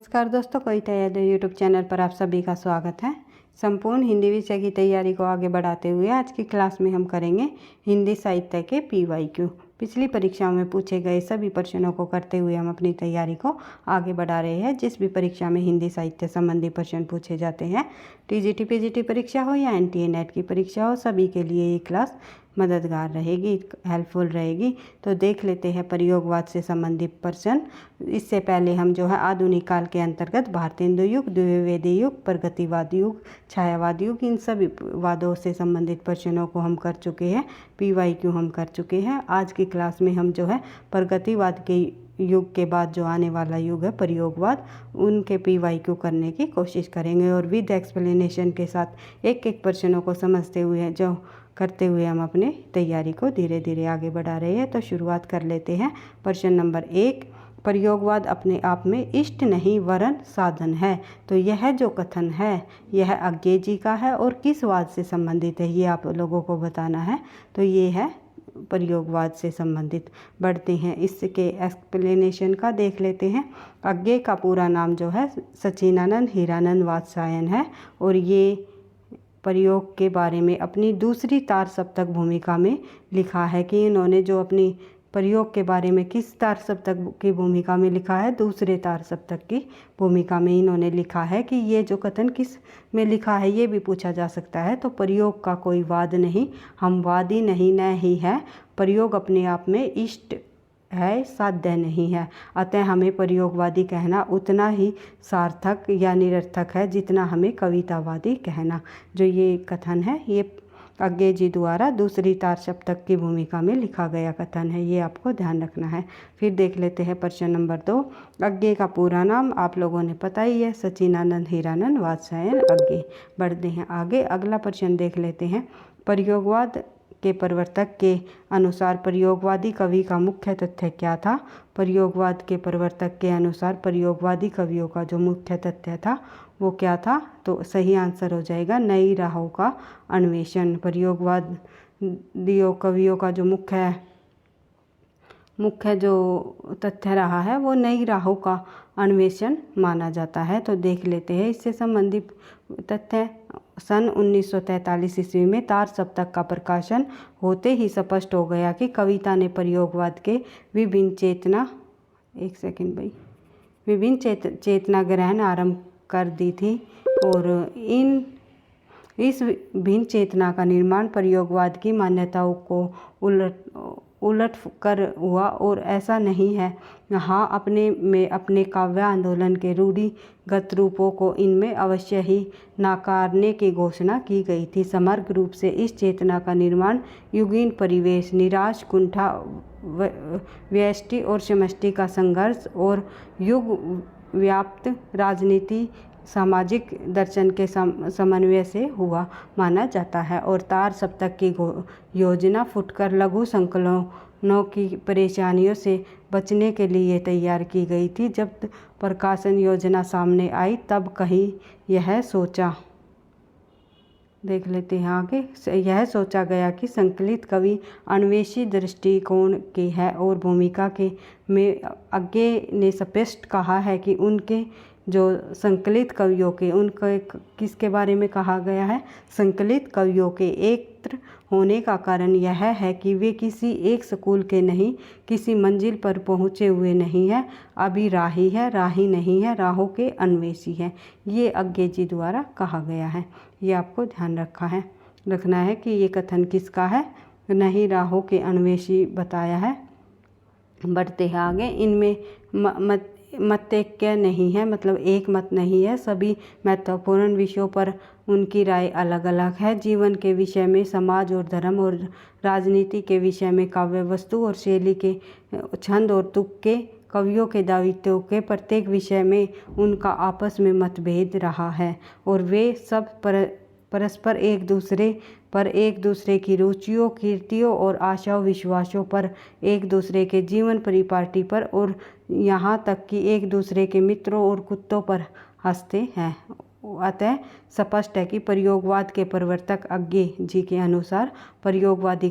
नमस्कार दोस्तों, कविता Yadav YouTube channel पर आप सभी का स्वागत है। संपूर्ण हिंदी विषय की तैयारी को आगे बढ़ाते हुए आज की क्लास में हम करेंगे हिंदी साहित्य के PYQ। पिछली परीक्षाओं में पूछे गए सभी प्रश्नों को करते हुए हम अपनी तैयारी को आगे बढ़ा रहे हैं। जिस भी परीक्षा में हिंदी साहित्य संबंधी प्रश्न पूछे जाते हैं, TGT PGT परीक्षा हो या NTA NET की परीक्षा हो, सभी के लिए ये क्लास मददगार रहेगी, हेल्पफुल रहेगी। तो देख लेते हैं प्रयोगवाद से संबंधित प्रश्न। इससे पहले हम जो है आधुनिक काल के अंतर्गत भारतेंदु युग, द्विवेदी युग, प्रगतिवाद युग, छायावाद युग, इन सभी वादों से संबंधित प्रश्नों को हम कर चुके हैं। PYQ हम कर चुके हैं। आज की क्लास में हम जो है प्रगतिवाद के युग के बाद जो आने वाला युग है प्रयोगवाद, उनके PYQ करने की कोशिश करेंगे और विद एक्सप्लेनेशन के साथ एक एक प्रश्नों को समझते हुए जो करते हुए हम अपने तैयारी को धीरे धीरे आगे बढ़ा रहे हैं। तो शुरुआत कर लेते हैं। प्रश्न नंबर 1, प्रयोगवाद अपने आप में इष्ट नहीं वरन साधन है। तो यह जो कथन है यह अज्ञे जी का है और किस वाद से संबंधित है ये आप लोगों को बताना है। तो ये है प्रयोगवाद से संबंधित। बढ़ते हैं इसके एक्सप्लेनेशन का, देख लेते हैं। अज्ञे का पूरा नाम जो है सच्चिदानंद हीरानंद वात्स्यायन है और ये प्रयोग के बारे में अपनी दूसरी तार सप्तक भूमिका में लिखा है कि इन्होंने जो अपनी प्रयोग के बारे में किस तार सप्तक की भूमिका में लिखा है, दूसरे तार सप्तक की भूमिका में इन्होंने लिखा है कि ये जो कथन किस में लिखा है ये भी पूछा जा सकता है। तो प्रयोग का कोई वाद नहीं, हम वादी नहीं न ही है, प्रयोग अपने आप में इष्ट है, साध्य नहीं है। अतः हमें प्रयोगवादी कहना उतना ही सार्थक या निरर्थक है जितना हमें कवितावादी कहना। जो ये कथन है ये अज्ञे जी द्वारा दूसरी तार सप्तक की भूमिका में लिखा गया कथन है, ये आपको ध्यान रखना है। फिर देख लेते हैं प्रश्न नंबर 2। अज्ञे का पूरा नाम आप लोगों ने पता ही है, सच्चिदानंद हीरानंद वात्स्यायन अज्ञे। बढ़ते हैं आगे, अगला प्रश्न देख लेते हैं। प्रयोगवाद के प्रवर्तक के अनुसार प्रयोगवादी कवि का मुख्य तथ्य क्या था। प्रयोगवाद के प्रवर्तक के अनुसार प्रयोगवादी कवियों का जो मुख्य तथ्य था वो क्या था। तो सही आंसर हो जाएगा नई राहों का अन्वेषण। प्रयोगवादियों कवियों का जो मुख्य जो तथ्य रहा है वो नई राहों का अन्वेषण माना जाता है। तो देख लेते हैं इससे संबंधित तथ्य। सन 1943 ईस्वी में तार सप्तक का प्रकाशन होते ही स्पष्ट हो गया कि कविता ने प्रयोगवाद के विभिन्न चेतना ग्रहण आरंभ कर दी थी और इस भिन्न चेतना का निर्माण प्रयोगवाद की मान्यताओं को उलट कर हुआ और ऐसा नहीं है। हाँ, अपने काव्य आंदोलन के रूढ़िगत रूपों को इनमें अवश्य ही नकारने की घोषणा की गई थी। समग्र रूप से इस चेतना का निर्माण युगीन परिवेश, निराश, कुंठा, व्यष्टि और समष्टि का संघर्ष और युग व्याप्त राजनीति सामाजिक दर्शन के समन्वय से हुआ माना जाता है और तार सप्तक की योजना फुटकर लघु संकलनों की परेशानियों से बचने के लिए तैयार की गई थी। जब प्रकाशन योजना सामने आई तब कहीं यह सोचा, देख लेते हैं आगे, यह सोचा गया कि संकलित कवि अन्वेषी दृष्टिकोण की है और भूमिका के में अज्ञे ने स्पष्ट कहा है कि उनके जो संकलित कवियों के उनके किसके बारे में कहा गया है, संकलित कवियों के एकत्र होने का कारण यह है कि वे किसी एक स्कूल के नहीं, किसी मंजिल पर पहुँचे हुए नहीं है, अभी राही नहीं है, राहों के अन्वेषी है। ये अज्ञे जी द्वारा कहा गया है, ये आपको ध्यान रखना है कि ये कथन किसका है, नहीं राहों के अन्वेषी बताया है। बढ़ते हैं आगे, इनमें मतैक्य नहीं है, मतलब एक मत नहीं है, सभी महत्वपूर्ण विषयों पर उनकी राय अलग अलग है। जीवन के विषय में, समाज और धर्म और राजनीति के विषय में, काव्य वस्तु और शैली के, छंद और तुक के, कवियों के दायित्व के प्रत्येक विषय में उनका आपस में मतभेद रहा है और वे सब परस्पर एक दूसरे की रुचियों, कीर्तियों और आशाओं विश्वासों पर, एक दूसरे के जीवन परिपाटी पर और यहाँ तक कि एक दूसरे के मित्रों और कुत्तों पर हंसते हैं। अतः स्पष्ट है कि प्रयोगवाद के प्रवर्तक अज्ञे जी के अनुसार प्रयोगवादी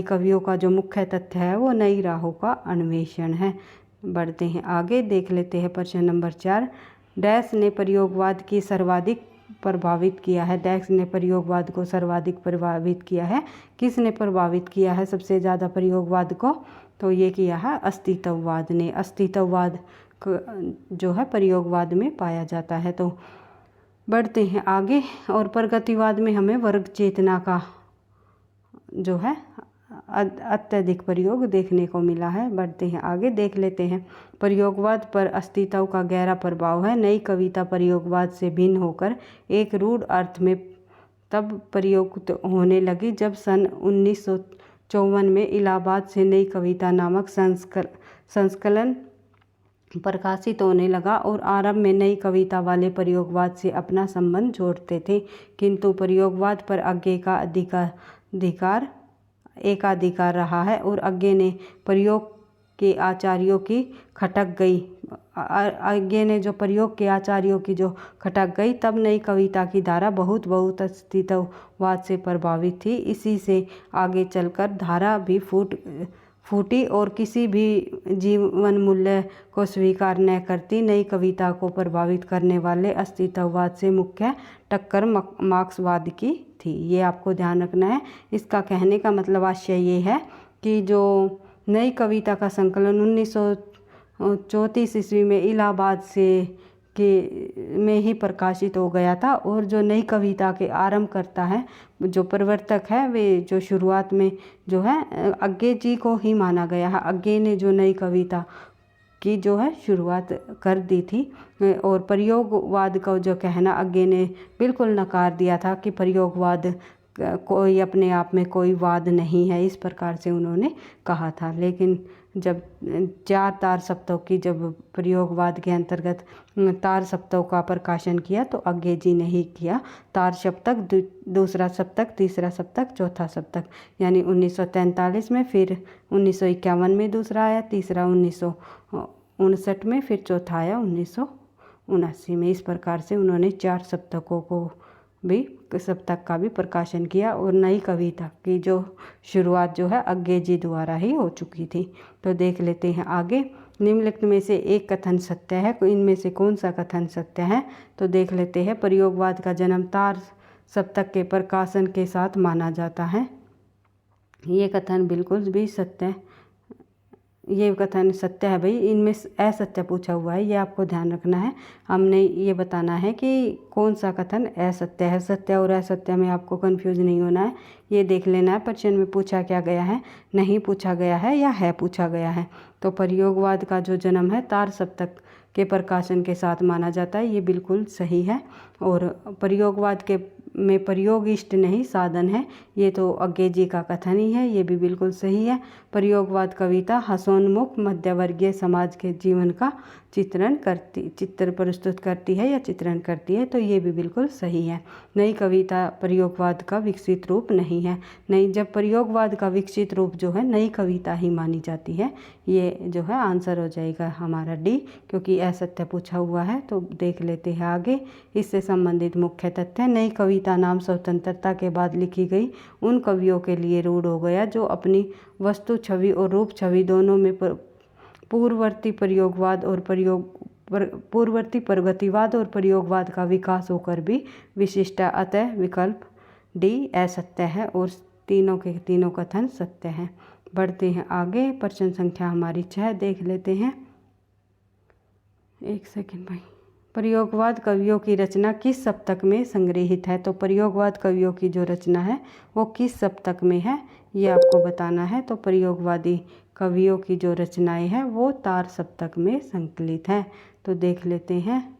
कवियों का जो मुख्य तथ्य है वो नई राहों का अन्वेषण है। बढ़ते हैं आगे, देख लेते हैं प्रश्न नंबर 4। डैश ने प्रयोगवाद की सर्वाधिक प्रभावित किया है। डैश ने प्रयोगवाद को सर्वाधिक प्रभावित किया है। किसने प्रभावित किया है सबसे ज़्यादा प्रयोगवाद को? तो ये किया है अस्तित्ववाद ने। अस्तित्ववाद जो है प्रयोगवाद में पाया जाता है। तो बढ़ते हैं आगे, और प्रगतिवाद में हमें वर्ग चेतना का जो है अत्यधिक प्रयोग देखने को मिला है। बढ़ते हैं आगे, देख लेते हैं। प्रयोगवाद पर अस्तित्व का गहरा प्रभाव है। नई कविता प्रयोगवाद से भिन्न होकर एक रूढ़ अर्थ में तब प्रयुक्त होने लगी जब सन 1954 में इलाहाबाद से नई कविता नामक संस्कलन प्रकाशित होने लगा, और आरंभ में नई कविता वाले प्रयोगवाद से अपना संबंध जोड़ते थे, किंतु प्रयोगवाद पर अज्ञे का एकाधिकार रहा है, और अज्ञे ने प्रयोग के आचार्यों की खटक गई। अज्ञे ने जो प्रयोग के आचार्यों की जो खटक गई, तब नई कविता की धारा बहुत अस्तित्ववाद से प्रभावित थी। इसी से आगे चलकर धारा भी फूटी और किसी भी जीवन मूल्य को स्वीकार न करती नई कविता को प्रभावित करने वाले अस्तित्ववाद से मुख्य टक्कर मार्क्सवाद की थी। ये आपको ध्यान रखना है। इसका कहने का मतलब आशय ये है कि जो नई कविता का संकलन 1934 ईस्वी में इलाहाबाद में ही प्रकाशित हो गया था, और जो नई कविता के आरंभ करता है, जो प्रवर्तक है, वे जो शुरुआत में जो है अज्ञे जी को ही माना गया है। अज्ञे ने जो नई कविता की जो है शुरुआत कर दी थी, और प्रयोगवाद का जो कहना अज्ञे ने बिल्कुल नकार दिया था कि प्रयोगवाद कोई अपने आप में कोई वाद नहीं है, इस प्रकार से उन्होंने कहा था। लेकिन जब 4 तार सप्तकों की जब प्रयोगवाद के अंतर्गत तार सप्तकों का प्रकाशन किया, तो अज्ञे जी ने ही किया। तार सप्तक, दूसरा सप्तक, तीसरा सप्तक, चौथा सप्तक, यानी 1943 में, फिर 1951 में दूसरा आया, तीसरा 1959 में, फिर चौथा आया 1979 में। इस प्रकार से उन्होंने 4 सप्तक का भी प्रकाशन किया, और नई कविता की जो शुरुआत जो है अज्ञे जी द्वारा ही हो चुकी थी। तो देख लेते हैं आगे। निम्नलिखित में से एक कथन सत्य है, इनमें से कौन सा कथन सत्य है? तो देख लेते हैं। प्रयोगवाद का जन्म तार सप्तक के प्रकाशन के साथ माना जाता है। ये कथन बिल्कुल भी सत्य है। ये कथन सत्य है भाई, इनमें असत्य पूछा हुआ है, ये आपको ध्यान रखना है। हमने ये बताना है कि कौन सा कथन असत्य है। सत्य और असत्य में आपको कंफ्यूज नहीं होना है, ये देख लेना है प्रश्न में पूछा क्या गया है, नहीं पूछा गया है या है पूछा गया है। तो प्रयोगवाद का जो जन्म है तार सप्तक के प्रकाशन के साथ माना जाता है, ये बिल्कुल सही है। और प्रयोगवाद में प्रयोग इष्ट नहीं साधन है, ये तो अज्ञे जी का कथन ही है, ये भी बिल्कुल सही है। प्रयोगवाद कविता हसोन्मुख मध्यवर्गीय समाज के जीवन का चित्र प्रस्तुत करती है या चित्रण करती है, तो ये भी बिल्कुल सही है। नई कविता प्रयोगवाद का विकसित रूप नहीं है। जब प्रयोगवाद का विकसित रूप जो है नई कविता ही मानी जाती है, ये जो है आंसर हो जाएगा हमारा डी, क्योंकि असत्य पूछा हुआ है। तो देख लेते हैं आगे। इससे संबंधित मुख्य तथ्य: नई कविता नाम स्वतंत्रता के बाद लिखी गई उन कवियों के लिए रूढ़ हो गया जो अपनी वस्तु छवि और रूप छवि दोनों में पूर्ववर्ती प्रगतिवाद और प्रयोगवाद का विकास होकर भी विशिष्ट, अतः विकल्प डी असत्य है, और तीनों के तीनों कथन सत्य हैं। बढ़ते हैं आगे। प्रश्न संख्या हमारी 6 देख लेते हैं। एक सेकंड भाई। प्रयोगवाद कवियों की रचना किस सप्तक में संग्रहित है? तो प्रयोगवाद कवियों की जो रचना है वो किस सप्तक में है, ये आपको बताना है। तो प्रयोगवादी कवियों की जो रचनाएं हैं वो तार सप्तक में संकलित है। तो देख लेते हैं,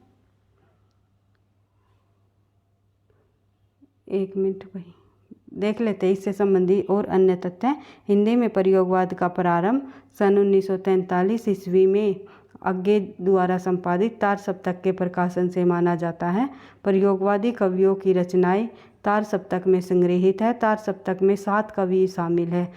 एक मिनट भाई, देख लेते हैं इससे संबंधित और अन्य तथ्य। हिंदी में प्रयोगवाद का प्रारंभ सन 1943 ईस्वी में अज्ञे द्वारा संपादित तार सप्तक के प्रकाशन से माना जाता है। प्रयोगवादी कवियों की रचनाएं तार सप्तक में संग्रहित है। तार सप्तक में 7 कवि शामिल है।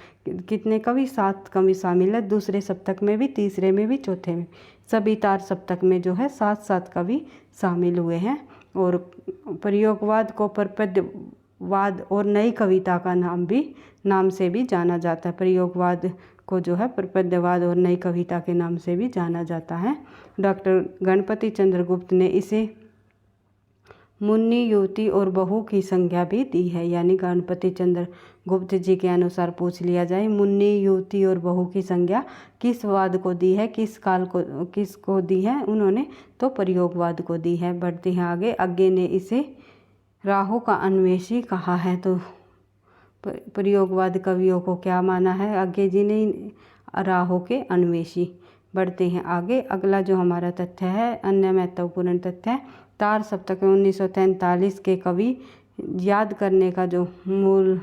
कितने कवि? 7 कवि शामिल है। दूसरे सप्तक में भी, तीसरे में भी, चौथे में, सभी तार सप्तक में जो है 7 कवि शामिल हुए हैं। और प्रयोगवाद को प्रपद्यवाद और नई कविता का नाम से भी जाना जाता है। प्रयोगवाद को जो है पद्यवाद और नई कविता के नाम से भी जाना जाता है। डॉक्टर गणपति चंद्र गुप्त ने इसे मुन्नी, युवती और बहू की संज्ञा भी दी है। यानी गणपति चंद्र गुप्त जी के अनुसार पूछ लिया जाए, मुन्नी, युवती और बहू की संज्ञा किस वाद को दी है, किस काल को किसको दी है उन्होंने, तो प्रयोगवाद को दी है। बढ़ते हैं आगे। अग्गे ने इसे राहु का अन्वेषी कहा है। तो प्रयोगवाद कवियों को क्या माना है अग्गे जी ने, राहु के अन्वेषी। बढ़ते हैं आगे। अगला जो हमारा तथ्य है, अन्य महत्वपूर्ण तथ्य है, तार सप्तक में 1943 के कवि याद करने का जो मूल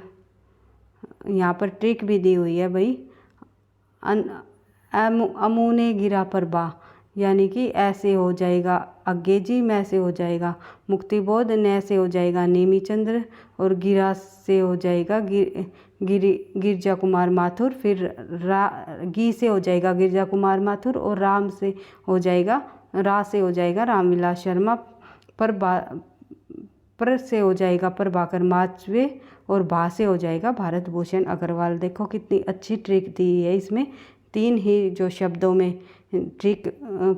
यहाँ पर ट्रिक भी दी हुई है भाई, अमूने गिरा पर बा, यानी कि ऐसे हो जाएगा अग्गे जी, मैं से हो जाएगा मुक्तिबोध, न से हो जाएगा नेमीचंद्र और गिरा से हो जाएगा गिरजा कुमार माथुर, फिर गी से हो जाएगा गिरजा कुमार माथुर और राम से हो जाएगा से हो जाएगा रामविलास शर्मा, पर से हो जाएगा प्रभाकर माचवे और भा से हो जाएगा भारत भूषण अग्रवाल। देखो कितनी अच्छी ट्रिक दी है इसमें। 3 ही जो शब्दों में ट्रिक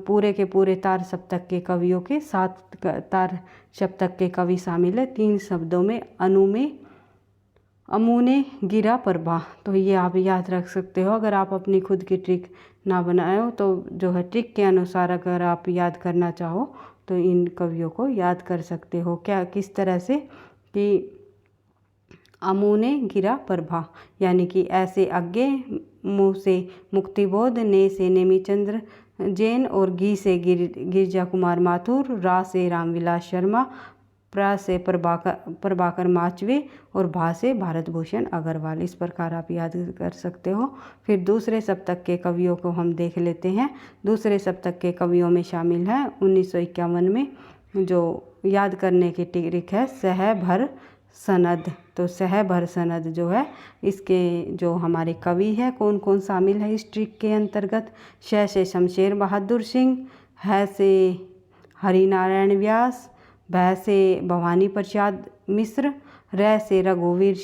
पूरे के पूरे तार सप्तक के कवियों के 7 तार सप्तक के कवि शामिल है। 3 शब्दों में अमूने गिरा प्रभा। तो ये आप याद रख सकते हो। अगर आप अपनी खुद की ट्रिक ना बनाए हो तो जो है ट्रिक के अनुसार अगर आप याद करना चाहो तो इन कवियों को याद कर सकते हो। क्या किस तरह से कि अमूने गिरा प्रभा, यानी कि ऐसे आगे, मुँह से मुक्तिबोध, ने से नेमीचंद्र जैन और गी से गिरजा कुमार माथुर, रा से रामविलास शर्मा, प्रा से प्रभाकर माचवे और भा से भारत भूषण अग्रवाल। इस प्रकार आप याद कर सकते हो। फिर दूसरे सप्तक के कवियों को हम देख लेते हैं। दूसरे सप्तक के कवियों में शामिल है 1951 में जो याद करने की ट्रिक है सह भर सनद। तो सह भर सनद जो है इसके जो हमारे कवि है कौन कौन शामिल है इस ट्रिक के अंतर्गत, श से शमशेर बहादुर सिंह, ह से हरिनारायण व्यास, भ से भवानी प्रसाद मिश्र, र से रघुवीर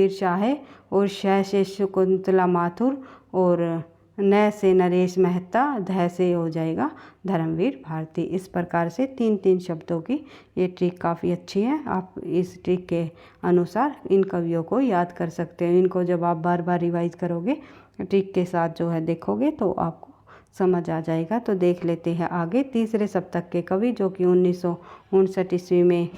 शाह और श से शकुंतला माथुर और न से नरेश मेहता, ध से हो जाएगा धर्मवीर भारती। इस प्रकार से 3-3 शब्दों की ये ट्रिक काफ़ी अच्छी है। आप इस ट्रिक के अनुसार इन कवियों को याद कर सकते हैं। इनको जब आप बार बार रिवाइज करोगे ट्रिक के साथ जो है देखोगे तो आपको समझ आ जाएगा। तो देख लेते हैं आगे। तीसरे सप्तक के कवि जो कि 1959 ईस्वी में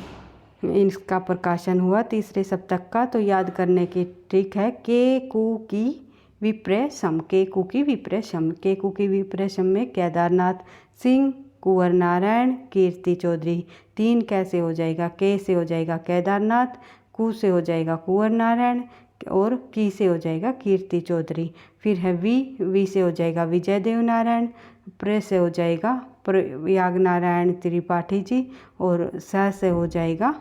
इसका प्रकाशन हुआ तीसरे सप्तक का। तो याद करने की ट्रिक है के कु की विप्रय सम। के कु की विप्रय सम। के कु की विप्रय सम में केदारनाथ सिंह, कुंवर नारायण, कीर्ति चौधरी। 3 कैसे हो जाएगा, के से हो जाएगा केदारनाथ, कु से हो जाएगा कुंवर नारायण और की से हो जाएगा कीर्ति चौधरी। फिर है वी से हो जाएगा विजय देव नारायण, प्र से हो जाएगा प्रयाग नारायण त्रिपाठी जी और स से हो जाएगा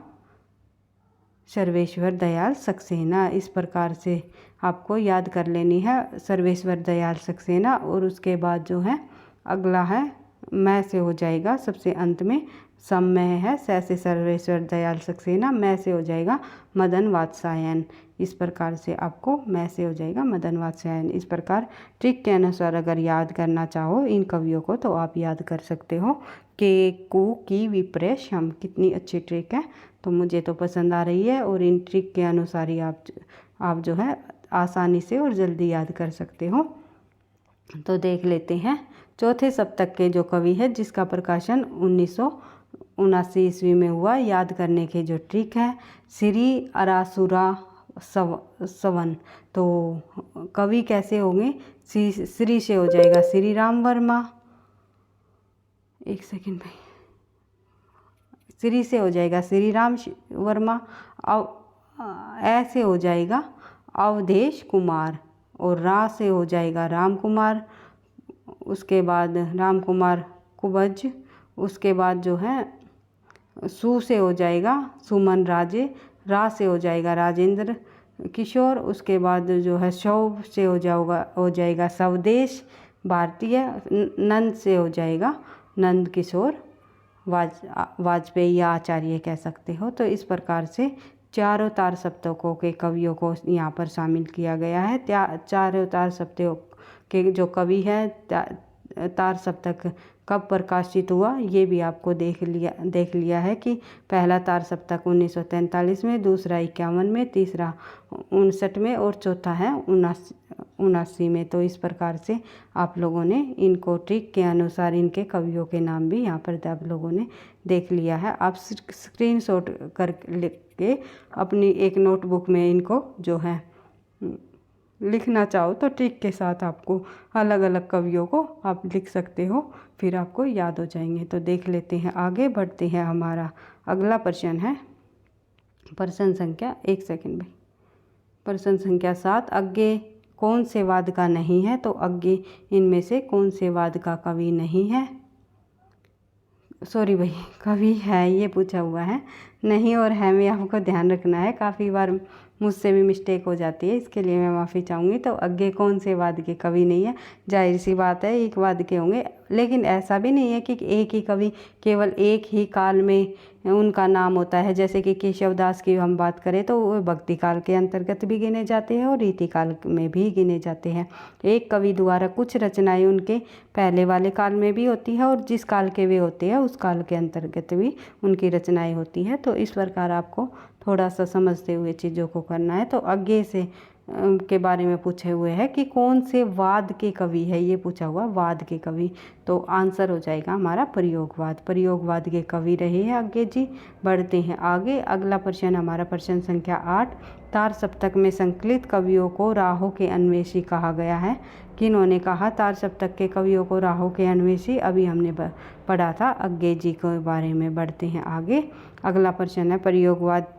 सर्वेश्वर दयाल सक्सेना। इस प्रकार से आपको याद कर लेनी है सर्वेश्वर दयाल सक्सेना। और उसके बाद जो है अगला है मैं से हो जाएगा सबसे अंत में सम में है स से सर्वेश्वर दयाल सक्सेना, मैं से हो जाएगा मदन वात्सायन। इस प्रकार से आपको मैं से हो जाएगा मदन वात्सायन। इस प्रकार ट्रिक के अनुसार अगर याद करना चाहो इन कवियों को तो आप याद कर सकते हो। के कु की विप्रय सम, कितनी अच्छी ट्रिक है। तो मुझे तो पसंद आ रही है और इन ट्रिक के अनुसार ही आप जो है आसानी से और जल्दी याद कर सकते हो। तो देख लेते हैं चौथे सप्तक के जो कवि है जिसका प्रकाशन 1979 ईस्वी में हुआ। याद करने के जो ट्रिक है श्री अरासुरा सवन। तो कवि कैसे होंगे, श्री से हो जाएगा श्री राम वर्मा, एक सेकंड भाई, श्री से हो जाएगा श्री राम वर्मा, ऐसे हो जाएगा अवधेश कुमार और रा से हो जाएगा राम कुमार, उसके बाद राम कुमार कुबज, उसके बाद जो है सु से हो जाएगा सुमन राजे, रा से हो जाएगा राजेंद्र किशोर, उसके बाद जो है शव से हो जाएगा स्वदेश भारतीय, नंद से हो जाएगा नंद किशोर वाजपेयी या आचार्य कह सकते हो। तो इस प्रकार से चारों तार सप्तकों के कवियों को यहाँ पर शामिल किया गया है। चारों तार सप्तकों के जो कवि हैं, तार सप्तक कब प्रकाशित हुआ ये भी आपको देख लिया है कि पहला तार सप्तक 1943 में, दूसरा 51 में, तीसरा 59 में और चौथा है 79 में। तो इस प्रकार से आप लोगों ने इनको ट्रिक के अनुसार इनके कवियों के नाम भी यहाँ पर आप लोगों ने देख लिया है। आप स्क्रीनशॉट कर लिख के अपनी एक नोटबुक में इनको जो है लिखना चाहो तो ट्रिक के साथ आपको अलग अलग कवियों को आप लिख सकते हो, फिर आपको याद हो जाएंगे। तो देख लेते हैं, आगे बढ़ते हैं। हमारा अगला प्रश्न है प्रश्न संख्या 1 सेकंड में, प्रश्न संख्या 7। अज्ञे कौन से वाद का नहीं है? तो अज्ञे इनमें से कौन से वाद का कवि नहीं है? सॉरी भाई, कवि है ये पूछा हुआ है, नहीं और है में आपको ध्यान रखना है। काफ़ी बार मुझसे भी मिस्टेक हो जाती है, इसके लिए मैं माफ़ी चाहूँगी। तो अज्ञे कौन से वाद के कवि नहीं है? जाहिर सी बात है एक वाद के होंगे, लेकिन ऐसा भी नहीं है कि एक ही कवि केवल एक ही काल में उनका नाम होता है। जैसे कि केशवदास की हम बात करें तो वो भक्ति काल के अंतर्गत भी गिने जाते हैं और रीति काल में भी गिने जाते हैं। एक कवि द्वारा कुछ रचनाएं उनके पहले वाले काल में भी होती है और जिस काल के वे होते हैं उस काल के अंतर्गत भी उनकी रचनाएं होती हैं। तो इस प्रकार आपको थोड़ा सा समझते हुए चीज़ों को करना है। तो आगे से के बारे में पूछे हुए हैं कि कौन से वाद के कवि है, ये पूछा हुआ वाद के कवि। तो आंसर हो जाएगा हमारा प्रयोगवाद। प्रयोगवाद के कवि रहे हैं आगे जी। बढ़ते हैं आगे, अगला प्रश्न हमारा प्रश्न संख्या 8। तार सप्तक में संकलित कवियों को राहों के अन्वेषी कहा गया है। किन्होंने कहा तार सप्तक के कवियों को राहों के अन्वेषी? अभी हमने पढ़ा था अज्ञे जी के बारे में। बढ़ते हैं आगे, अगला प्रश्न है प्रयोगवाद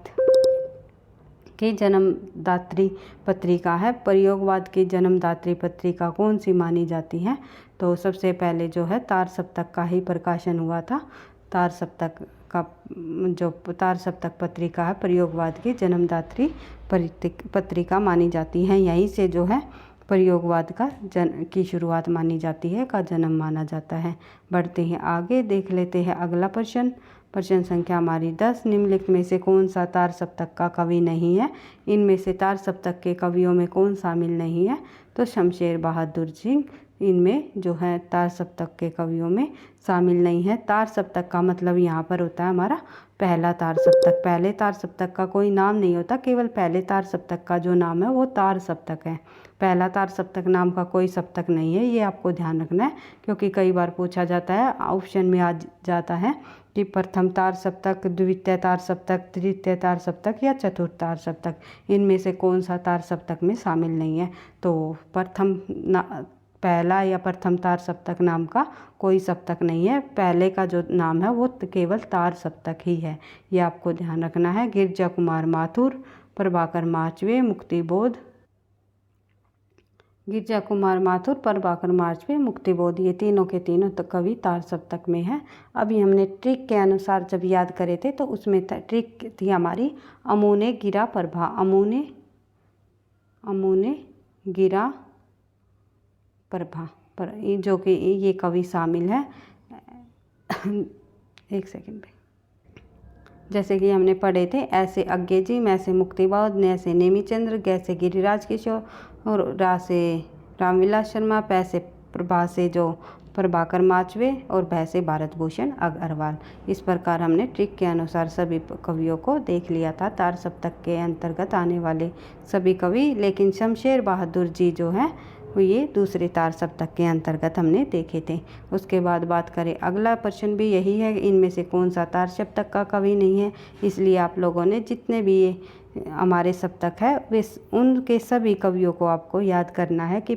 की जन्मदात्री पत्रिका है। प्रयोगवाद की जन्मदात्री पत्रिका कौन सी मानी जाती है? तो सबसे पहले जो है तार सप्तक का ही प्रकाशन हुआ था। तार सप्तक का जो तार सप्तक पत्रिका है प्रयोगवाद की जन्मदात्री पत्रिका मानी जाती है। यहीं से जो है प्रयोगवाद की शुरुआत मानी जाती है, का जन्म माना जाता है। बढ़ते हैं आगे, देख लेते हैं अगला प्रश्न। प्रश्न संख्या हमारी 10। निम्नलिखित में से कौन सा तार सप्तक का कवि नहीं है? इनमें से तार सप्तक के कवियों में कौन शामिल नहीं है? तो शमशेर बहादुर सिंह इनमें जो है तार सप्तक के कवियों में शामिल नहीं है। तार सप्तक का मतलब यहाँ पर होता है हमारा पहला तार सप्तक। पहले तार सप्तक का कोई नाम नहीं होता, केवल पहले तार सप्तक का जो नाम है वो तार सप्तक है। पहला तार सप्तक नाम का कोई सप्तक नहीं है, ये आपको ध्यान रखना है, क्योंकि कई बार पूछा जाता है, ऑप्शन में आ जाता है कि प्रथम तार सप्तक, द्वितीय तार सप्तक, तृतीय तार सप्तक या चतुर्थ तार सप्तक, इनमें से कौन सा तार सप्तक में शामिल नहीं है? तो पहला या प्रथम तार सप्तक नाम का कोई सप्तक नहीं है। पहले का जो नाम है वो केवल तार सप्तक ही है, ये आपको ध्यान रखना है। गिरजा कुमार माथुर, प्रभाकर माचवे, मुक्तिबोध, गिरजा कुमार माथुर, प्रभाकर माचवे, मुक्तिबोध, ये तीनों के तीनों कवि तार सप्तक में है। अभी हमने ट्रिक के अनुसार जब याद करे थे तो उसमें ट्रिक थी हमारी अमूने गिरा प्रभा, अमूने गिरा प्रभा पर, जो कि ये कवि शामिल है। एक सेकंड पे, जैसे कि हमने पढ़े थे, ऐसे अज्ञे जी, मैसे मुक्तिबोध, नैसे नेमीचंद्र, गैसे गिरिराज किशोर और रासे रामविलास शर्मा, पैसे प्रभा से जो प्रभाकर माचवे और भैसे भारत भूषण अग्रवाल। इस प्रकार हमने ट्रिक के अनुसार सभी कवियों को देख लिया था, तार सप्तक के अंतर्गत आने वाले सभी कवि। लेकिन शमशेर बहादुर जी जो है वो ये दूसरे तार सप्तक के अंतर्गत हमने देखे थे। उसके बाद बात करें, अगला प्रश्न भी यही है, इनमें से कौन सा तार सप्तक का कवि नहीं है? इसलिए आप लोगों ने जितने भी ये हमारे सप्तक है वे उनके सभी कवियों को आपको याद करना है कि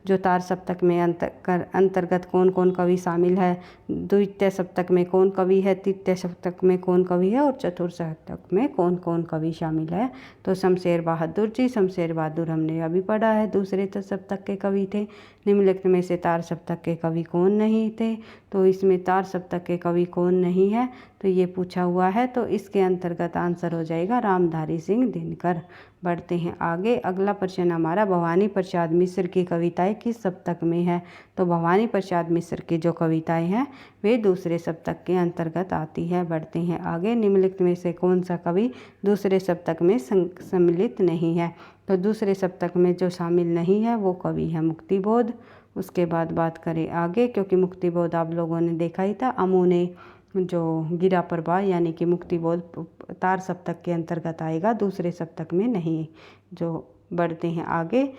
जो तार सप्तक में अंतर्गत कौन कौन कवि शामिल है, द्वितीय सप्तक में कौन कवि है, तृतीय सप्तक में कौन कवि है और चतुर्थ सप्तक में कौन कौन कवि शामिल है। तो शमशेर बहादुर जी, शमशेर बहादुर हमने अभी पढ़ा है, दूसरे सप्तक के कवि थे। निम्नलिखित में से तार सप्तक के कवि कौन नहीं थे? तो इसमें तार सप्तक के कवि कौन नहीं है तो ये पूछा हुआ है। तो इसके अंतर्गत आंसर हो जाएगा रामधारी सिंह दिनकर। बढ़ते हैं आगे। अगला प्रश्न हमारा भवानी प्रसाद मिश्र की कविताएं किस सप्तक में है। तो भवानी प्रसाद मिश्र की जो कविताएं हैं वे दूसरे सप्तक के अंतर्गत आती है। बढ़ते हैं आगे। निम्नलिखित में से कौन सा कवि दूसरे सप्तक में सम्मिलित नहीं है। तो दूसरे सप्तक में जो शामिल नहीं है वो कवि है मुक्तिबोध। उसके बाद बात करें आगे, क्योंकि मुक्तिबोध आप लोगों ने देखा ही था। अमू ने जो गिरा प्रभा यानी कि मुक्तिबोध तार सप्तक के अंतर्गत आएगा, दूसरे सप्तक में नहीं। जो बढ़ते हैं आगे।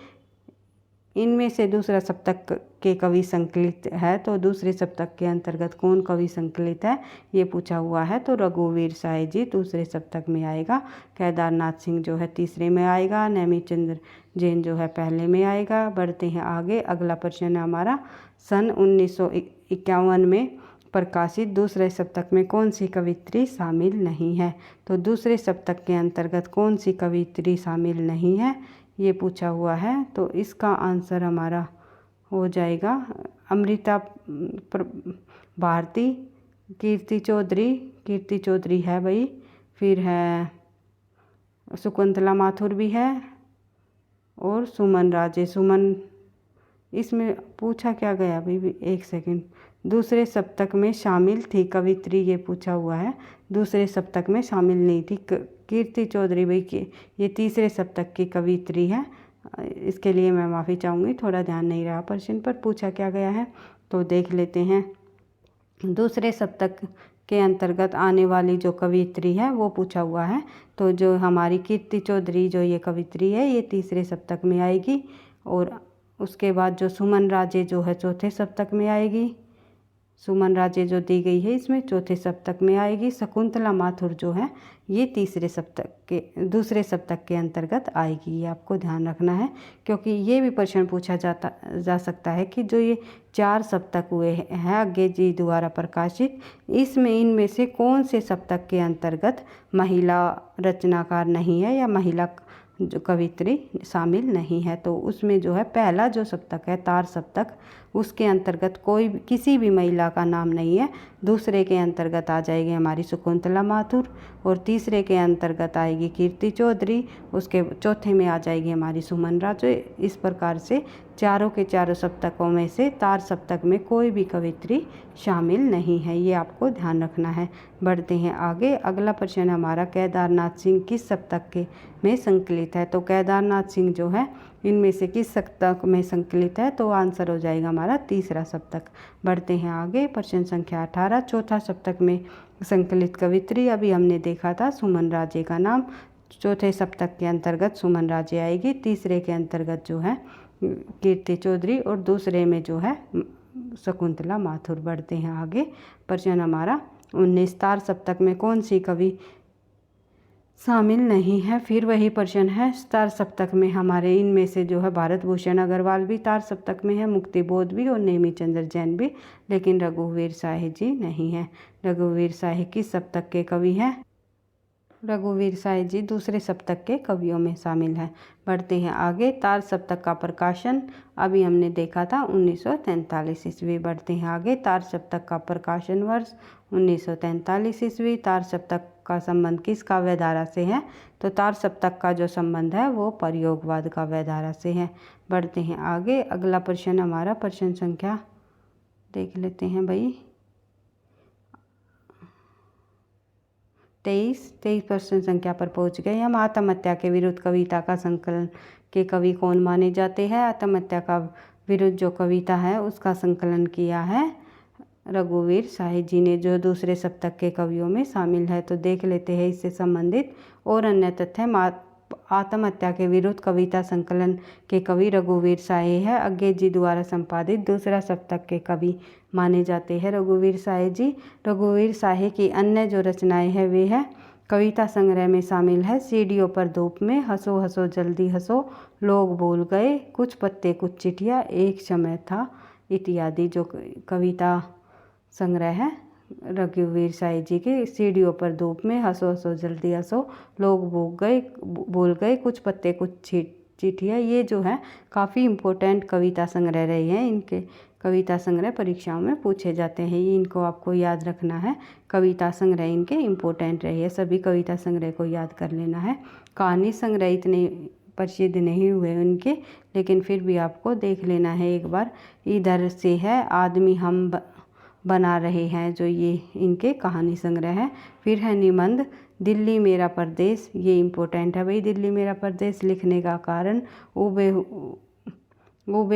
इनमें से दूसरा सप्तक के कवि संकलित है, तो दूसरे सप्तक के अंतर्गत कौन कवि संकलित है ये पूछा हुआ है। तो रघुवीर साय जी दूसरे सप्तक में आएगा। केदारनाथ सिंह जो है तीसरे में आएगा। नेमीचंद्र जैन जो है पहले में आएगा। बढ़ते हैं आगे। अगला प्रश्न है हमारा, सन 1951 में प्रकाशित दूसरे सप्तक में कौन सी कवित्री शामिल नहीं है। तो दूसरे सप्तक के अंतर्गत कौन सी कवित्री शामिल नहीं है ये पूछा हुआ है। तो इसका आंसर हमारा हो जाएगा अमृता भारती, कीर्ति चौधरी है भाई, फिर है शकुंतला माथुर भी है और सुमन राजे। सुमन इसमें पूछा क्या गया भाई, एक सेकंड। दूसरे सप्तक में शामिल थी कवित्री ये पूछा हुआ है, दूसरे सप्तक में शामिल नहीं थी। कीर्ति चौधरी भाई की ये तीसरे सप्तक की कवित्री है। इसके लिए मैं माफ़ी चाहूँगी, थोड़ा ध्यान नहीं रहा प्रश्न पर पूछा क्या गया है। तो देख लेते हैं। दूसरे सप्तक के अंतर्गत आने वाली जो कवित्री है वो पूछा हुआ है। तो जो हमारी कीर्ति चौधरी जो ये कवित्री है ये तीसरे सप्तक में आएगी। और उसके बाद जो सुमन राजे जो है चौथे सप्तक में आएगी। सुमन राजे जो दी गई है इसमें चौथे सप्तक में आएगी। शकुंतला माथुर जो है ये तीसरे सप्तक के दूसरे सप्तक के अंतर्गत आएगी। ये आपको ध्यान रखना है, क्योंकि ये भी प्रश्न पूछा जा सकता है कि जो ये 4 सप्तक हुए हैं आगे जी द्वारा प्रकाशित, इसमें इनमें से कौन से सप्तक के अंतर्गत महिला रचनाकार नहीं है या महिला जो कवित्री शामिल नहीं है। तो उसमें जो है पहला जो सप्तक है तार सप्तक, उसके अंतर्गत किसी भी महिला का नाम नहीं है। दूसरे के अंतर्गत आ जाएगी हमारी शकुंतला माथुर और तीसरे के अंतर्गत आएगी कीर्ति चौधरी, उसके चौथे में आ जाएगी हमारी सुमन राजे। इस प्रकार से चारों के चारों सप्तकों में से तार सप्तक में कोई भी कवित्री शामिल नहीं है, ये आपको ध्यान रखना है। बढ़ते हैं आगे। अगला प्रश्न हमारा, केदारनाथ सिंह किस सप्तक के में संकलित है। तो केदारनाथ सिंह जो है इनमें से किस सप्तक में संकलित है। तो आंसर हो जाएगा हमारा तीसरा सप्तक। बढ़ते हैं आगे। प्रश्न संख्या 18, चौथा सप्तक में संकलित कवित्री अभी हमने देखा था सुमन राजे का नाम। चौथे सप्तक के अंतर्गत सुमन राजे आएगी, तीसरे के अंतर्गत जो है कीर्ति चौधरी और दूसरे में जो है शकुंतला माथुर। बढ़ते हैं आगे। प्रश्न हमारा 19, तार सप्तक में कौन सी कवि शामिल नहीं है। फिर वही प्रश्न है, तार सप्तक में हमारे इनमें से जो है भारत भूषण अग्रवाल भी तार सप्तक में है, मुक्तिबोध भी और नेमीचंद्र जैन भी, लेकिन रघुवीर साय जी नहीं है। रघुवीर साय किस सप्तक के कवि हैं। रघुवीर साय जी दूसरे सप्तक के कवियों में शामिल है। बढ़ते हैं आगे। तार सप्तक का प्रकाशन अभी हमने देखा था 1943 ईस्वी। बढ़ते हैं आगे। तार सप्तक का प्रकाशन वर्ष 1943 ईस्वी। तार सप्तक का संबंध किस काव्यधारा से है। तो तार सप्तक का जो संबंध है वो प्रयोगवाद काव्यधारा से है। बढ़ते हैं आगे। अगला प्रश्न हमारा प्रश्न संख्या देख लेते हैं भाई 23 प्रश्न संख्या पर पहुंच गए हम। आत्महत्या के विरुद्ध कविता का संकलन के कवि कौन माने जाते हैं। आत्महत्या का विरुद्ध जो कविता है उसका संकलन किया है रघुवीर साय जी ने, जो दूसरे सप्तक के कवियों में शामिल है। तो देख लेते हैं इससे संबंधित और अन्य तथ्य। आत्महत्या के विरुद्ध कविता संकलन के कवि रघुवीर साय है, अज्ञे जी द्वारा संपादित दूसरा सप्तक के कवि माने जाते हैं रघुवीर साय जी। रघुवीर साय की अन्य जो रचनाएं हैं वे है कविता संग्रह में शामिल है सीढ़ियों पर धूप में, हंसो हंसो जल्दी हंसो, लोग भूल गए, कुछ पत्ते कुछ चिट्ठियाँ, एक समय था इत्यादि। जो कविता संग्रह है रघुवीर साय जी के सीढ़ियों पर धूप में, हंसो हंसो जल्दी हंसो, लोग भूल गए, कुछ पत्ते कुछ चिट्ठियाँ, ये जो है काफ़ी इम्पोर्टेंट कविता संग्रह रहे हैं। इनके कविता संग्रह परीक्षाओं में पूछे जाते हैं। ये इनको आपको याद रखना है। कविता संग्रह इनके इम्पोर्टेंट रही है, सभी कविता संग्रह को याद कर लेना है। कहानी संग्रह इतने प्रसिद्ध नहीं हुए उनके, लेकिन फिर भी आपको देख लेना है एक बार। इधर से है आदमी हम बना रहे हैं, जो ये इनके कहानी संग्रह है। फिर है निबंध दिल्ली मेरा परदेश, ये इम्पोर्टेंट है भाई। दिल्ली मेरा परदेश लिखने का कारण उबे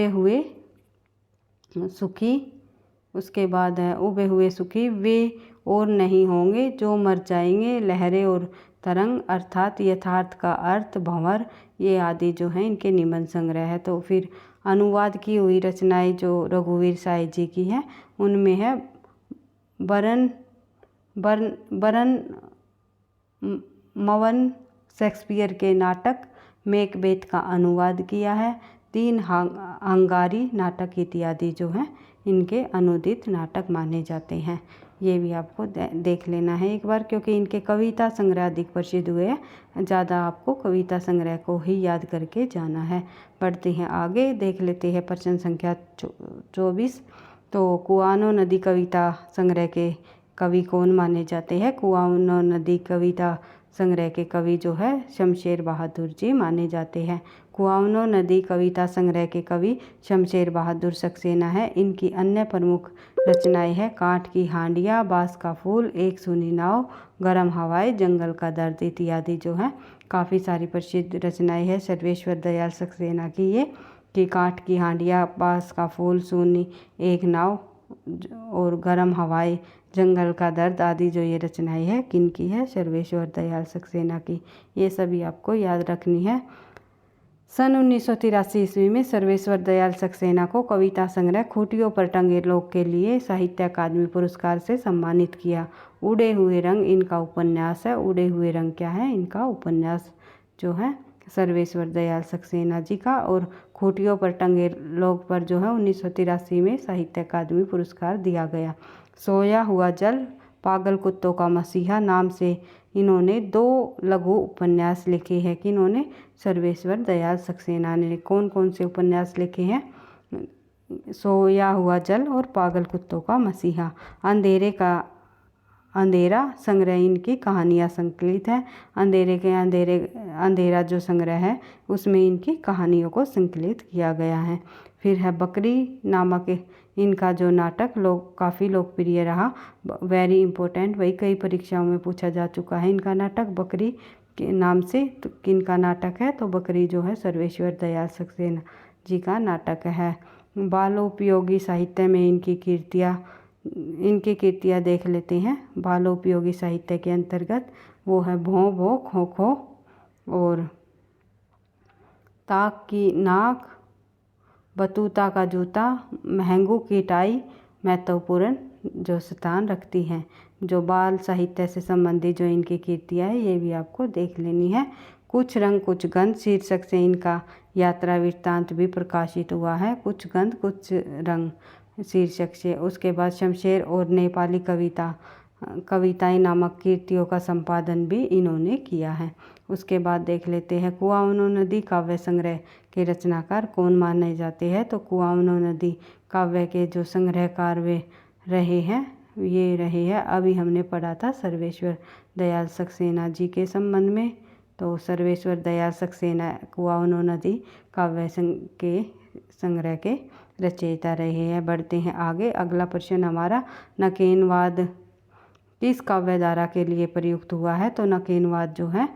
हुए सुखी, उसके बाद है उबे हुए सुखी वे और नहीं होंगे जो मर जाएंगे, लहरें और तरंग, अर्थात यथार्थ का अर्थ, भंवर, ये आदि जो हैं इनके निबंध संग्रह है। तो फिर अनुवाद की हुई रचनाएं जो रघुवीर साय जी की हैं उनमें है बरन मवन शेक्सपियर के नाटक मैकबेथ का अनुवाद किया है। 3 हंगारी नाटक इत्यादि जो हैं इनके अनुदित नाटक माने जाते हैं। ये भी आपको देख लेना है एक बार, क्योंकि इनके कविता संग्रह अधिक प्रसिद्ध हुए हैं। ज़्यादा आपको कविता संग्रह को ही याद करके जाना है। बढ़ते हैं आगे, देख लेते हैं प्रश्न संख्या 24। तो कुआनो नदी कविता संग्रह के कवि कौन माने जाते हैं? कुआनो नदी कविता संग्रह के कवि जो है शमशेर बहादुर जी माने जाते हैं। कुआनो नदी कविता संग्रह के कवि शमशेर बहादुर सक्सेना है। इनकी अन्य प्रमुख रचनाएं हैं काठ की हांडियाँ, बांस का फूल, एक सूनी नाव, गर्म हवाएं, जंगल का दर्द इत्यादि जो है काफ़ी सारी प्रसिद्ध रचनाएं हैं सर्वेश्वर दयाल सक्सेना की ये, कि काठ की हांडियाँ, बांस का फूल, सूनी एक नाव और गर्म हवाएं, जंगल का दर्द आदि जो ये रचनाएं है किन की है? सर्वेश्वर दयाल सक्सेना की। ये सभी आपको याद रखनी है। सन 1983 ईस्वी में सर्वेश्वर दयाल सक्सेना को कविता संग्रह खूंटियों पर टंगे लोग के लिए साहित्य अकादमी पुरस्कार से सम्मानित किया। उड़े हुए रंग इनका उपन्यास है। उड़े हुए रंग क्या है? इनका उपन्यास जो है सर्वेश्वर दयाल सक्सेना जी का। और खूंटियों पर टंगे लोग पर जो है 1983 में साहित्य अकादमी पुरस्कार दिया गया। सोया हुआ जल, पागल कुत्तों का मसीहा नाम से इन्होंने 2 लघु उपन्यास लिखे हैं। कि इन्होंने सर्वेश्वर दयाल सक्सेना ने कौन कौन से उपन्यास लिखे हैं? सोया हुआ जल और पागल कुत्तों का मसीहा। अंधेरा संग्रह इनकी कहानियाँ संकलित है। अंधेरा जो संग्रह है उसमें इनकी कहानियों को संकलित किया गया है। फिर है बकरी नामक इनका जो नाटक काफ़ी लोकप्रिय रहा, वेरी इम्पोर्टेंट, वही कई परीक्षाओं में पूछा जा चुका है। इनका नाटक बकरी के नाम से किनका नाटक है? तो बकरी जो है सर्वेश्वर दयाल सक्सेना जी का नाटक है। बालोपयोगी साहित्य में इनकी कीर्तियाँ देख लेते हैं। बालोपयोगी साहित्य के अंतर्गत वो है भों भों, खो खो और ताक की नाक, बतूता का जूता, महंगू की टाई महत्वपूर्ण जो स्थान रखती हैं। जो बाल साहित्य से संबंधित जो इनकी कीर्तियाँ है ये भी आपको देख लेनी है। कुछ रंग कुछ गंध शीर्षक से इनका यात्रा वृत्तांत भी प्रकाशित हुआ है। कुछ गंध कुछ रंग शीर्षक से। उसके बाद शमशेर और नेपाली कविताएं नामक कृतियों का संपादन भी इन्होंने किया है। उसके बाद देख लेते हैं कुआनो नदी काव्य संग्रह के रचनाकार कौन माने जाते हैं? तो कुआनो नदी काव्य के जो संग्रहकार वे रहे हैं अभी हमने पढ़ा था सर्वेश्वर दयाल सक्सेना जी के संबंध में। तो सर्वेश्वर दयाल सक्सेना कुआनो नदी काव्य के संग्रह के रचयिता रहे हैं। बढ़ते हैं आगे, अगला प्रश्न हमारा नकेनवाद किस काव्य धारा के लिए प्रयुक्त हुआ है? तो नकेनवाद जो है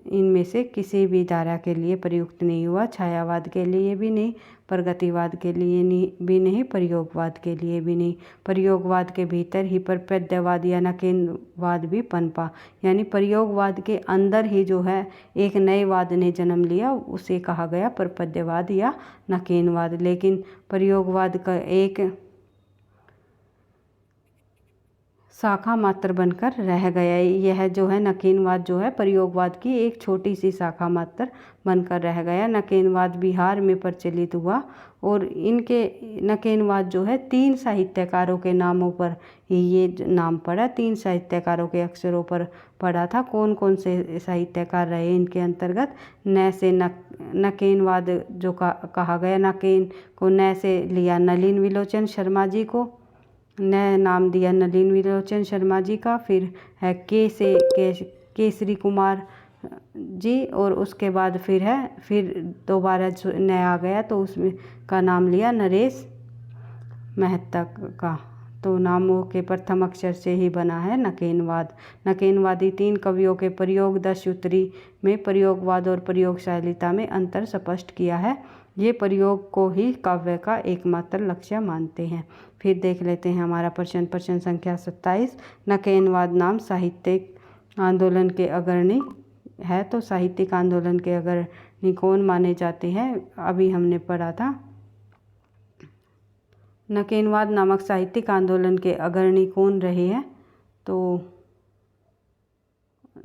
इनमें से किसी भी धारा के लिए प्रयुक्त नहीं हुआ। छायावाद के लिए भी नहीं, प्रगतिवाद के लिए भी नहीं, प्रयोगवाद के लिए भी नहीं। प्रयोगवाद के भीतर ही प्रपद्यवाद या नकेनवाद भी पनपा, यानी प्रयोगवाद के अंदर ही जो है एक नए वाद ने जन्म लिया, उसे कहा गया प्रपद्यवाद या नकेनवाद। लेकिन प्रयोगवाद का एक शाखा मात्र बनकर रह गया। यह जो है नकेनवाद जो है प्रयोगवाद की एक छोटी सी शाखा मात्र बनकर रह गया। नकेनवाद बिहार में प्रचलित हुआ और इनके नकेनवाद जो है 3 साहित्यकारों के नामों पर ही ये नाम पड़ा, 3 साहित्यकारों के अक्षरों पर पड़ा था। कौन कौन से साहित्यकार रहे इनके अंतर्गत? न से नकेनवाद जो कहा गया, नकेन को न से लिया नलिन विलोचन शर्मा जी को, न नाम दिया नलिन विलोचन शर्मा जी का। फिर है केसरी कुमार जी, और उसके बाद फिर दोबारा न आ गया तो उसमें का नाम लिया नरेश मेहता का। तो नामों के प्रथम अक्षर से ही बना है नकेनवाद। नकेनवादी 3 कवियों के प्रयोग 10 सूत्री में प्रयोगवाद और प्रयोगशीलता में अंतर स्पष्ट किया है। ये प्रयोग को ही काव्य का एकमात्र लक्ष्य मानते हैं। फिर देख लेते हैं हमारा प्रश्न संख्या 27। नकेनवाद नाम साहित्यिक आंदोलन के अग्रणी है। तो साहित्यिक आंदोलन के अग्रणी कौन माने जाते हैं? अभी हमने पढ़ा था। नकेनवाद नामक साहित्यिक आंदोलन के अग्रणी कौन रहे हैं? तो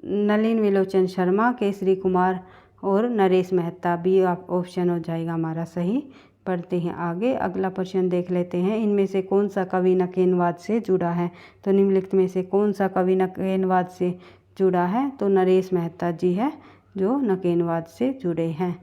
नलिन विलोचन शर्मा, केसरी कुमार और नरेश मेहता। बी ऑप्शन हो जाएगा हमारा सही। पढ़ते हैं आगे। अगला प्रश्न देख लेते हैं। इनमें से कौन सा कवि नकेनवाद से जुड़ा है? तो निम्नलिखित में से कौन सा कवि नकेनवाद से जुड़ा है? तो नरेश मेहता जी है जो नकेनवाद से जुड़े हैं।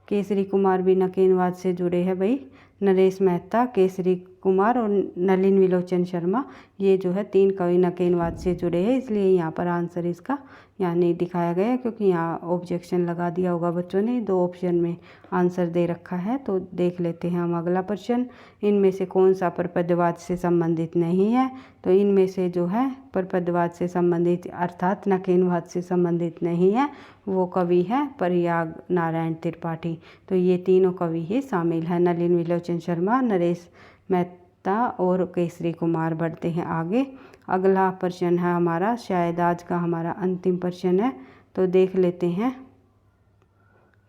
केसरी कुमार भी नकेनवाद से जुड़े हैं भाई। नरेश मेहता, केसरी कुमार और नलिन विलोचन शर्मा, ये जो है 3 कवि नकेनवाद से जुड़े हैं। इसलिए यहाँ पर आंसर इसका यहाँ नहीं दिखाया गया क्योंकि यहाँ ऑब्जेक्शन लगा दिया होगा बच्चों ने। 2 ऑप्शन में आंसर दे रखा है। तो देख लेते हैं हम अगला प्रश्न। इनमें से कौन सा परपद्यवाद से संबंधित नहीं है? तो इनमें से जो है परपद्यवाद से संबंधित अर्थात नकेनवाद से संबंधित नहीं है वो कवि है प्रयाग नारायण त्रिपाठी। तो ये तीनों कवि ही शामिल हैं, नलिन विलोचन शर्मा, नरेश मेहता और केसरी कुमार। बढ़ते हैं आगे। अगला प्रश्न है हमारा, शायद आज का हमारा अंतिम प्रश्न है। तो देख लेते हैं।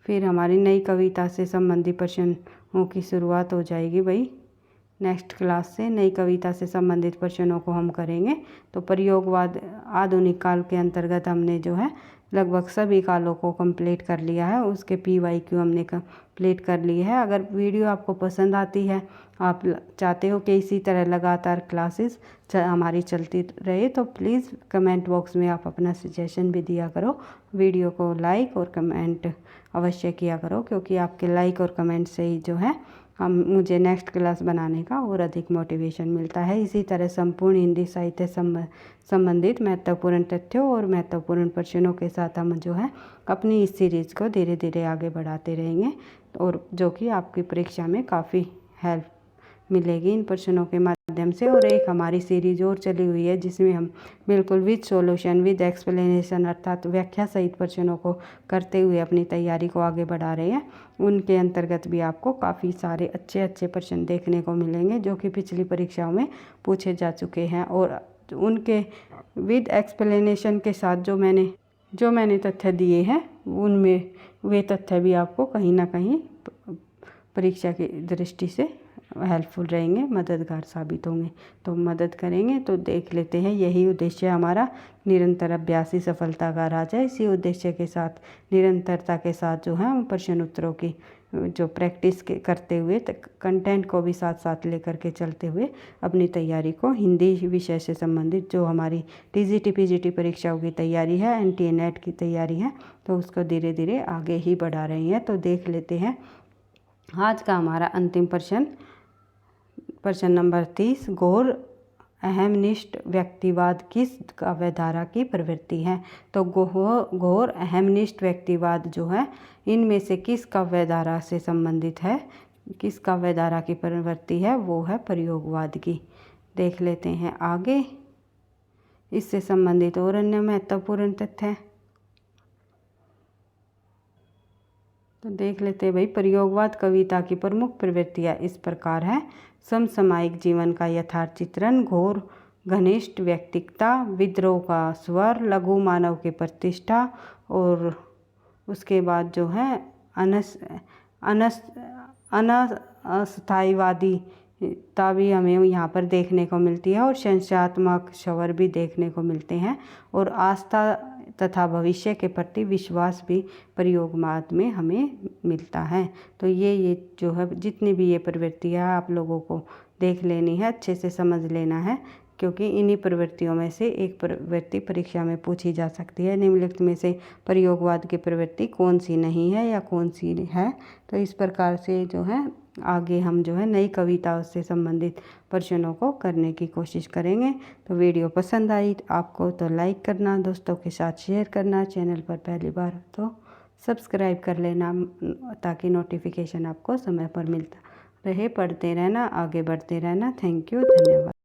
फिर हमारी नई कविता से संबंधित प्रश्नों की शुरुआत हो जाएगी भाई। नेक्स्ट क्लास से नई कविता से संबंधित प्रश्नों को हम करेंगे। तो प्रयोगवाद आधुनिक काल के अंतर्गत हमने जो है लगभग सभी कालों को कंप्लीट कर लिया है। उसके PYQ हमने कंप्लीट कर ली है। अगर वीडियो आपको पसंद आती है, आप चाहते हो कि इसी तरह लगातार क्लासेस हमारी चलती रहे, तो प्लीज़ कमेंट बॉक्स में आप अपना सजेशन भी दिया करो। वीडियो को लाइक और कमेंट अवश्य किया करो क्योंकि आपके लाइक और कमेंट से ही जो है मुझे नेक्स्ट क्लास बनाने का और अधिक मोटिवेशन मिलता है। इसी तरह संपूर्ण हिंदी साहित्य संबंधित महत्वपूर्ण तथ्यों और महत्वपूर्ण प्रश्नों के साथ हम जो है अपनी इस सीरीज़ को धीरे धीरे आगे बढ़ाते रहेंगे और जो कि आपकी परीक्षा में काफ़ी हेल्प मिलेगी इन प्रश्नों के माध्यम से। और एक हमारी सीरीज और चली हुई है जिसमें हम बिल्कुल विद सॉल्यूशन विद एक्सप्लेनेशन अर्थात व्याख्या सहित प्रश्नों को करते हुए अपनी तैयारी को आगे बढ़ा रहे हैं। उनके अंतर्गत भी आपको काफ़ी सारे अच्छे प्रश्न देखने को मिलेंगे जो कि पिछली परीक्षाओं में पूछे जा चुके हैं। और उनके विद एक्सप्लेनेशन के साथ जो मैंने तथ्य दिए हैं उनमें वे तथ्य भी आपको कहीं ना कहीं परीक्षा की दृष्टि से हेल्पफुल रहेंगे, मददगार साबित होंगे, तो मदद करेंगे। तो देख लेते हैं, यही उद्देश्य हमारा निरंतर अभ्यास ही सफलता का राज है। इसी उद्देश्य के साथ निरंतरता के साथ जो है हम प्रश्न उत्तरों की जो प्रैक्टिस करते हुए कंटेंट को भी साथ साथ लेकर के चलते हुए अपनी तैयारी को हिंदी विषय से संबंधित जो हमारी TGT PGT परीक्षाओं की तैयारी है, NTA NET की तैयारी है, तो उसको धीरे धीरे आगे ही बढ़ा रही हैं। तो देख लेते हैं आज का हमारा अंतिम प्रश्न नंबर 30। घोर अहमनिष्ठ व्यक्तिवाद किस काव्यधारा की प्रवृत्ति है? तो घोर अहमनिष्ठ व्यक्तिवाद जो है इनमें से किस काव्यधारा से संबंधित है, किस काव्यधारा की प्रवृत्ति है? वो है प्रयोगवाद की। देख लेते हैं आगे इससे संबंधित और अन्य महत्वपूर्ण तथ्य। तो देख लेते हैं भाई, प्रयोगवाद कविता की प्रमुख प्रवृत्तियाँ इस प्रकार है। समसामयिक जीवन का यथार्थ चित्रण, घोर घनिष्ठ व्यक्तिकता, विद्रोह का स्वर, लघु मानव की प्रतिष्ठा, और उसके बाद जो है अनास्थायीवादी भी हमें यहाँ पर देखने को मिलती है और संशयात्मक स्वर भी देखने को मिलते हैं और आस्था तथा भविष्य के प्रति विश्वास भी प्रयोगवाद में हमें मिलता है। तो ये जो है जितनी भी ये प्रवृत्तियाँ आप लोगों को देख लेनी है, अच्छे से समझ लेना है, क्योंकि इन्हीं प्रवृत्तियों में से एक प्रवृत्ति परीक्षा में पूछी जा सकती है। निम्नलिखित में से प्रयोगवाद की प्रवृत्ति कौन सी नहीं है या कौन सी है। तो इस प्रकार से जो है आगे हम जो है नई कविताओं से संबंधित प्रश्नों को करने की कोशिश करेंगे। तो वीडियो पसंद आई आपको तो लाइक करना, दोस्तों के साथ शेयर करना, चैनल पर पहली बार तो सब्सक्राइब कर लेना ताकि नोटिफिकेशन आपको समय पर मिलता रहे। पढ़ते रहना, आगे बढ़ते रहना। थैंक यू, धन्यवाद।